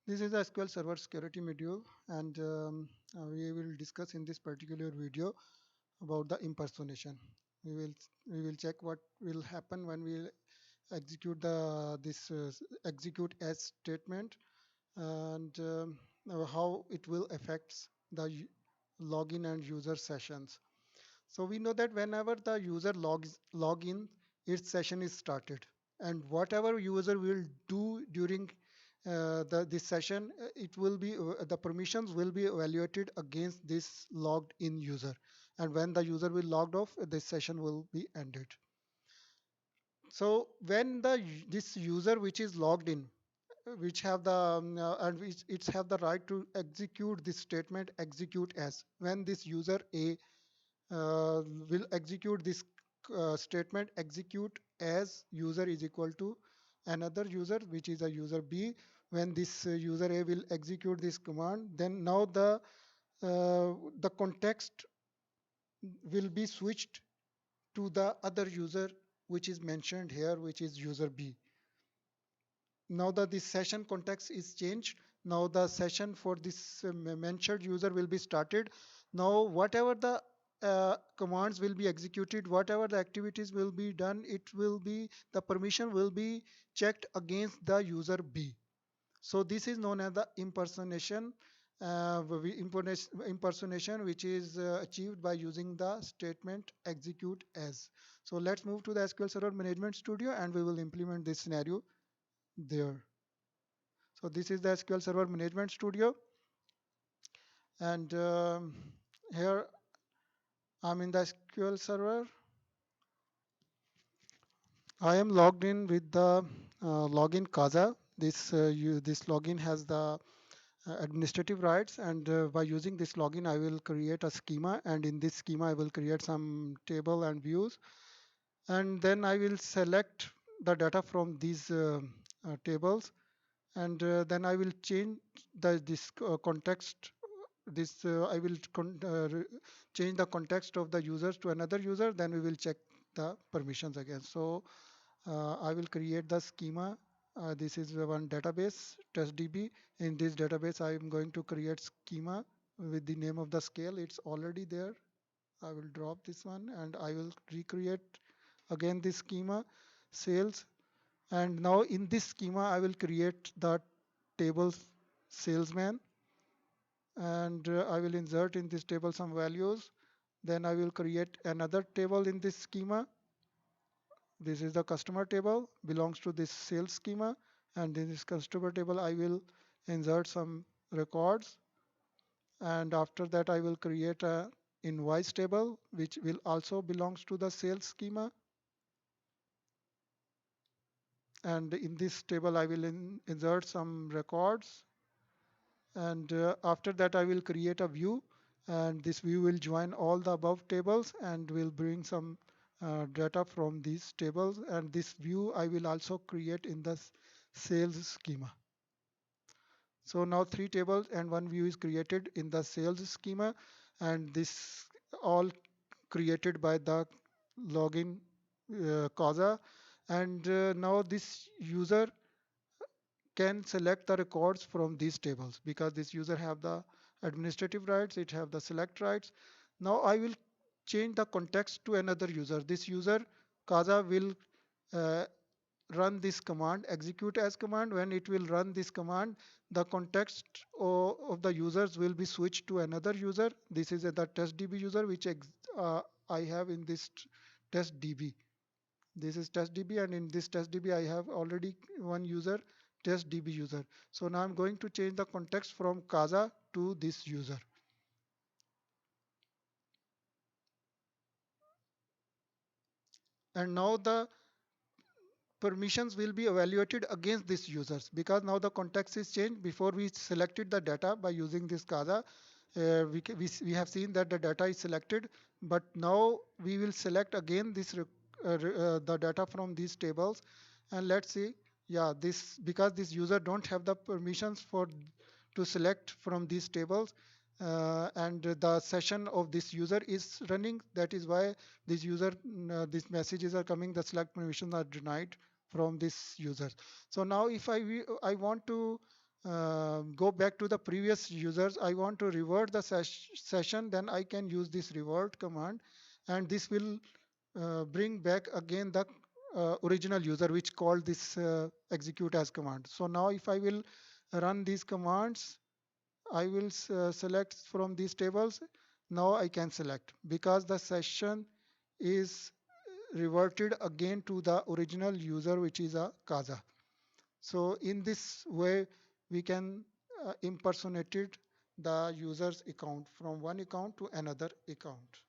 This is the SQL Server security module, and we will discuss in this particular video about the impersonation. We will we will check what will happen when we execute this execute as statement, and how it will affect the login and user sessions. So we know that whenever the user log in, its session is started, and whatever user will do during this session, it will be the permissions will be evaluated against this logged in user, and when the user will logged off, this session will be ended. So when this user which is logged in, which have the and which it's have the right to execute this statement execute as, when this user A will execute this statement execute as user is equal to another user which is a user B. When this user A will execute this command, then now the context will be switched to the other user which is mentioned here, which is user B. Now that this session context is changed, now the session for this mentioned user will be started. Now whatever the commands will be executed, whatever the activities will be done, it will be the permission will be checked against the user B. So this is known as the impersonation, impersonation which is achieved by using the statement execute as. So let's move to the SQL Server Management Studio and we will implement this scenario there. So this is the SQL Server Management Studio, and here I'm in the SQL Server. I am logged in with the login Kaza. This login has the administrative rights, and by using this login I will create a schema, and in this schema I will create some table and views, and then I will select the data from these tables, and then I will change this context. This I will change the context of the users to another user. Then we will check the permissions again. So I will create the schema. This is one database, testdb. In this database, I am going to create schema with the name of the scale. It's already there. I will drop this one and I will recreate again this schema, sales. And now in this schema, I will create the table salesman, and I will insert in this table some values. Then I will create another table in this schema. This is the customer table, belongs to this sales schema, and in this customer table I will insert some records, and after that I will create a invoice table which will also belongs to the sales schema, and in this table I will insert some records, and after that I will create a view, and this view will join all the above tables and will bring some data from these tables, and this view I will also create in the sales schema. So now three tables and one view is created in the sales schema, and this all created by the login Kaza, and now this user can select the records from these tables because this user have the administrative rights, it have the select rights. Now I will change the context to another user. This user Kaza will uh, run this command, execute as command. When it will run this command, the context of the users will be switched to another user. This is the testdb user which I have in this testdb. This is testdb, and in this testdb I have already one user, testdb user. So now I'm going to change the context from Kaza to this user. And now the permissions will be evaluated against these users because now the context is changed. Before we selected the data by using this Kaza, we have seen that the data is selected, but now we will select again the data from these tables, and let's see. Yeah, this because this user don't have the permissions for to select from these tables, and the session of this user is running. That is why this user these messages are coming. The select permissions are denied from this user. So now if I want to go back to the previous users, I want to revert the session, then I can use this revert command, and this will bring back again the original user which called this execute as command. So now if I will run these commands, I will select from these tables. Now I can select because the session is reverted again to the original user, which is a Kaza. So in this way, we can impersonate the user's account from one account to another account.